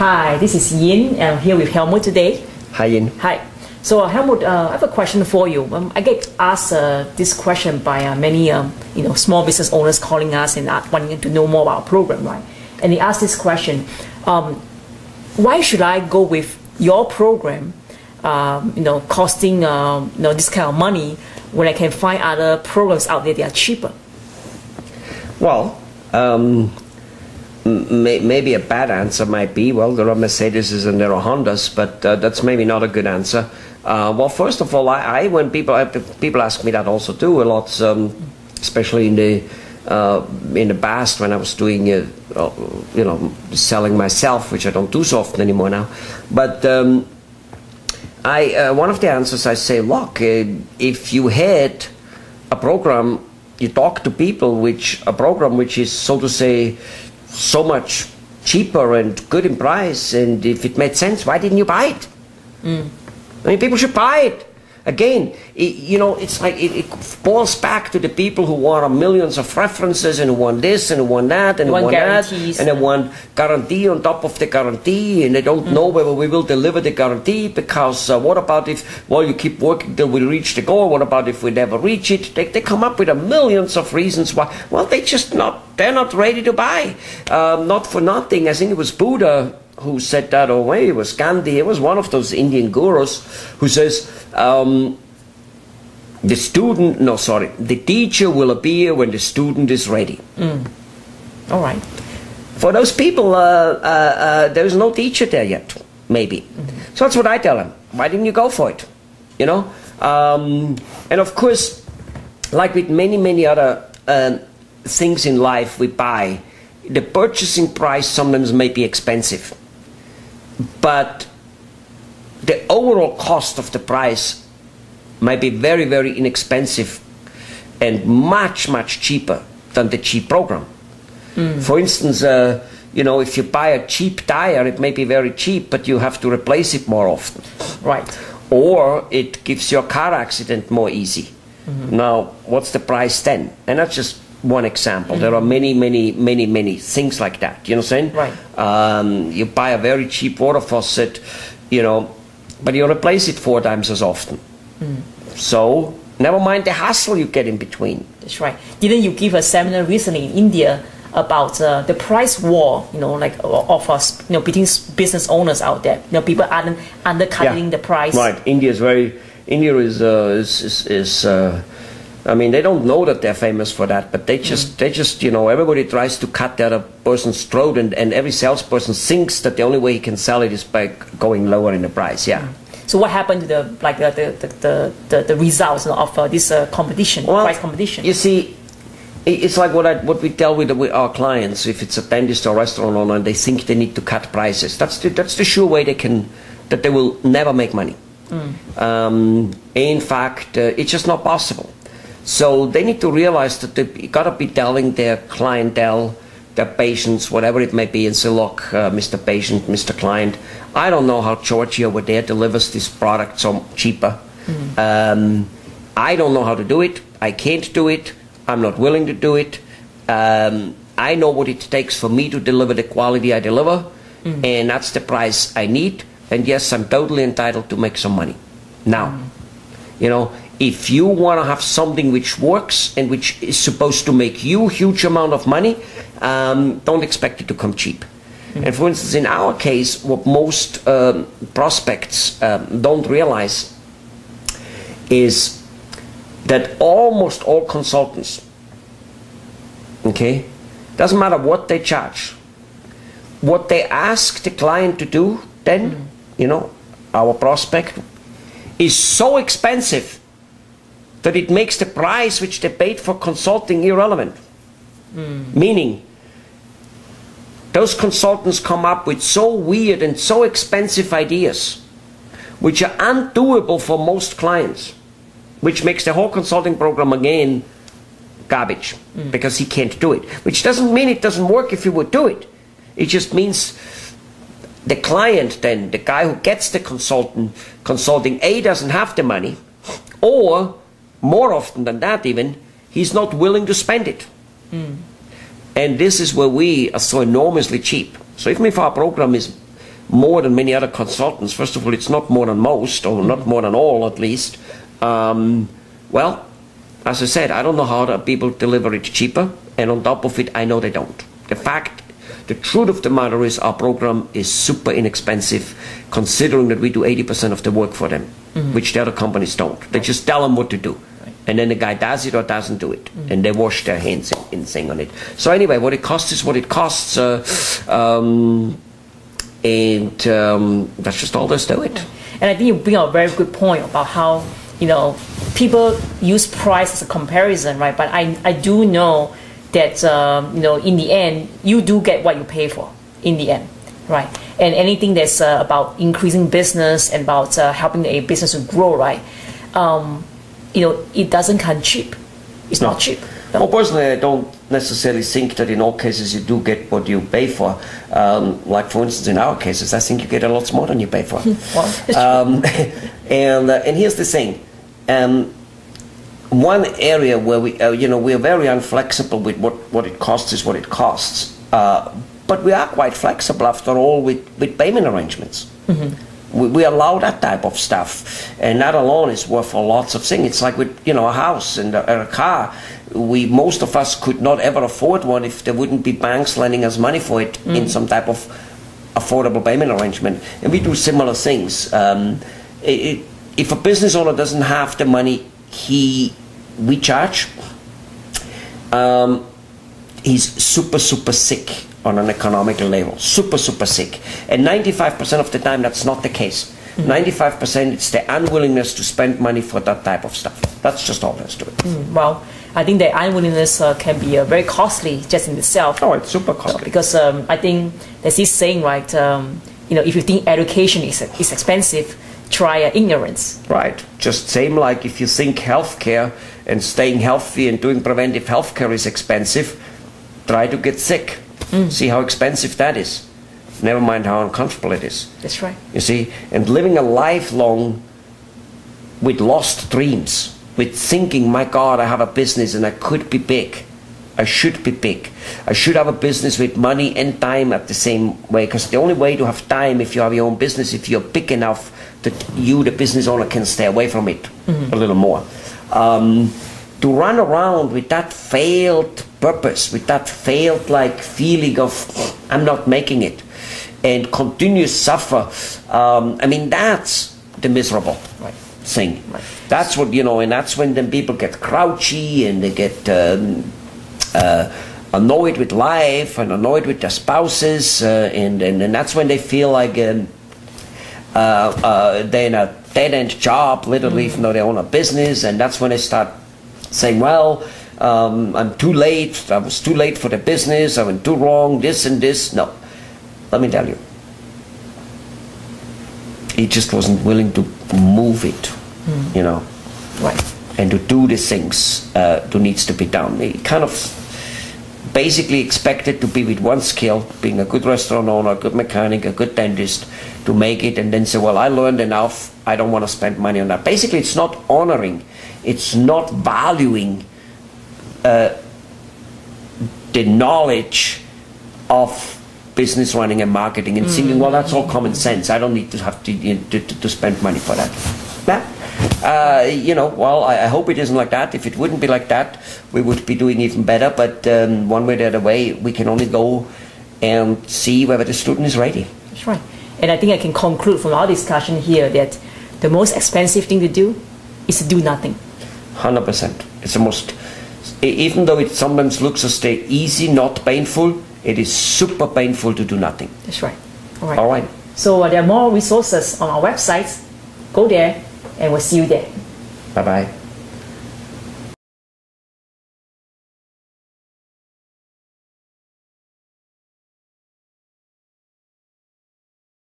Hi, this is Yin. I'm here with Helmut today. Hi, Yin. Hi. So Helmut, I have a question for you. I get asked this question by many small business owners calling us and wanting to know more about our program, right? And they ask this question: why should I go with your program? Costing this kind of money when I can find other programs out there that are cheaper? Well, maybe a bad answer might be, well, there are Mercedes and there are Hondas, but that's maybe not a good answer. Well, first of all, when people ask me that also too a lot, especially in the past when I was doing selling myself, which I don't do so often anymore now. But one of the answers I say, look, if you had a program, you talk to people, a program which is, so to say, so much cheaper and good in price, and if it made sense, why didn't you buy it? I mean, people should buy it. Again, it's like it boils back to the people who want millions of references and who want this and who want that and who want that, and they want guarantee on top of the guarantee, and they don't know whether we will deliver the guarantee because what about if, well, you keep working till we reach the goal? What about if we never reach it? They come up with millions of reasons why. Well, they're not ready to buy. Not for nothing. I think it was Buddha who said that, or maybe it was Gandhi. It was one of those Indian gurus who says, the teacher will appear when the student is ready. All right. For those people, there is no teacher there yet, maybe. So that's what I tell them. Why didn't you go for it? And of course, like with many other things in life we buy, the purchasing price sometimes may be expensive, but the overall cost of the price might be very, very inexpensive and much cheaper than the cheap program. For instance, if you buy a cheap tire, it may be very cheap, but you have to replace it more often. Right. Or it gives your car accident more easy. Now, what's the price then? And that's just one example. There are many things like that. You know what I'm saying? Right. You buy a very cheap water faucet, but you replace it 4 times as often. So, never mind the hassle you get in between. That's right. Didn't you give a seminar recently in India about the price war, of us, between business owners out there? People aren't undercutting the price. Right. India is I mean, they don't know that they're famous for that, but they just everybody tries to cut the other person's throat, and every salesperson thinks that the only way he can sell it is by going lower in the price. Yeah. So what happened to the results of this competition, price competition? You see, it's like what we tell with our clients. If it's a dentist or restaurant owner and they think they need to cut prices, that's the sure way they will never make money. In fact, it's just not possible. So they need to realize that they got to be telling their clientele, their patients, whatever it may be, and say, look, Mr. Patient, Mr. Client, I don't know how Georgie over there delivers this product so cheaper. I don't know how to do it. I can't do it. I'm not willing to do it. I know what it takes for me to deliver the quality I deliver, and that's the price I need. And yes, I'm totally entitled to make some money. Now, if you want to have something which works and which is supposed to make you a huge amount of money, don't expect it to come cheap. And for instance, in our case, what most prospects don't realize is that almost all consultants, doesn't matter what they charge, what they ask the client to do, then, our prospect, is so expensive that it makes the price which they paid for consulting irrelevant. Meaning, those consultants come up with so weird and so expensive ideas which are undoable for most clients, which makes the whole consulting program again garbage, because he can't do it. Which doesn't mean it doesn't work if you would do it. It just means the client then, the guy who gets the consulting, A, doesn't have the money, or more often than that even, he's not willing to spend it. And this is where we are so enormously cheap. So even if our program is more than many other consultants. First of all, it's not more than most, or not more than all at least. Well, as I said, I don't know how the people deliver it cheaper, and on top of it, I know they don't. The truth of the matter is our program is super inexpensive, considering that we do 80% of the work for them, which the other companies don't. They just tell them what to do. And then the guy does it or doesn't do it. And they wash their hands in saying on it. So anyway, what it costs is what it costs. And that's just all there's to it. And I think you bring up a very good point about how, people use price as a comparison, right? But I do know that, in the end, you do get what you pay for in the end, right? And anything that's about increasing business and about helping a business to grow, right? It doesn't come cheap. It's not cheap. No. Well, personally, I don't necessarily think that in all cases you do get what you pay for. Like, for instance, in our cases, I think you get a lot more than you pay for. Well, and here's the thing. One area where we are very inflexible with what it costs is what it costs. But we are quite flexible, after all, with payment arrangements. We allow that type of stuff, and that alone is worth lots of things. It's like with a house and a car. Most of us could not ever afford one if there wouldn't be banks lending us money for it in some type of affordable payment arrangement. And we do similar things. If a business owner doesn't have the money we charge, he's super sick on an economical level, super sick. And 95% of the time that's not the case. 95% it's the unwillingness to spend money for that type of stuff. That's just all there's to it. Well, I think the unwillingness can be very costly just in itself. Oh, it's super costly. Because I think there's this saying, right, if you think education is expensive, try ignorance. Right. Just same like if you think healthcare and staying healthy and doing preventive healthcare is expensive, try to get sick. See how expensive that is. Never mind how uncomfortable it is. That's right. You see, and living a lifelong with lost dreams, with thinking, my God, I have a business and I could be big. I should be big. I should have a business with money and time at the same way, because the only way to have time if you have your own business, if you're big enough that you, the business owner, can stay away from it a little more. To run around with that failed purpose, with that failed feeling of I'm not making it, and continue to suffer, that's the miserable thing. Right. That's what, and that's when then people get grouchy and they get annoyed with life and annoyed with their spouses, and that's when they feel like they're in a dead-end job, literally, even though they own a business, and that's when they start saying, well, I'm too late, I was too late for the business, I went too wrong, this and this. No, let me tell you, he just wasn't willing to move it, right, and to do the things that needs to be done. He kind of basically expected to be with one skill, being a good restaurant owner, a good mechanic, a good dentist, to make it, and then say, well, I learned enough, I don't want to spend money on that. Basically, it's not honoring, it's not valuing the knowledge of business running and marketing, and thinking, well, that's all common sense, I don't need to have to spend money for that. Well, I hope it isn't like that. If it wouldn't be like that, we would be doing even better, but one way or the other way, we can only go and see whether the student is ready. That's right. And I think I can conclude from our discussion here that the most expensive thing to do is to do nothing. 100%. It's the most, even though it sometimes looks as though easy, not painful, it is super painful to do nothing. That's right. All right. So there are more resources on our website. Go there, and we'll see you there. Bye-bye.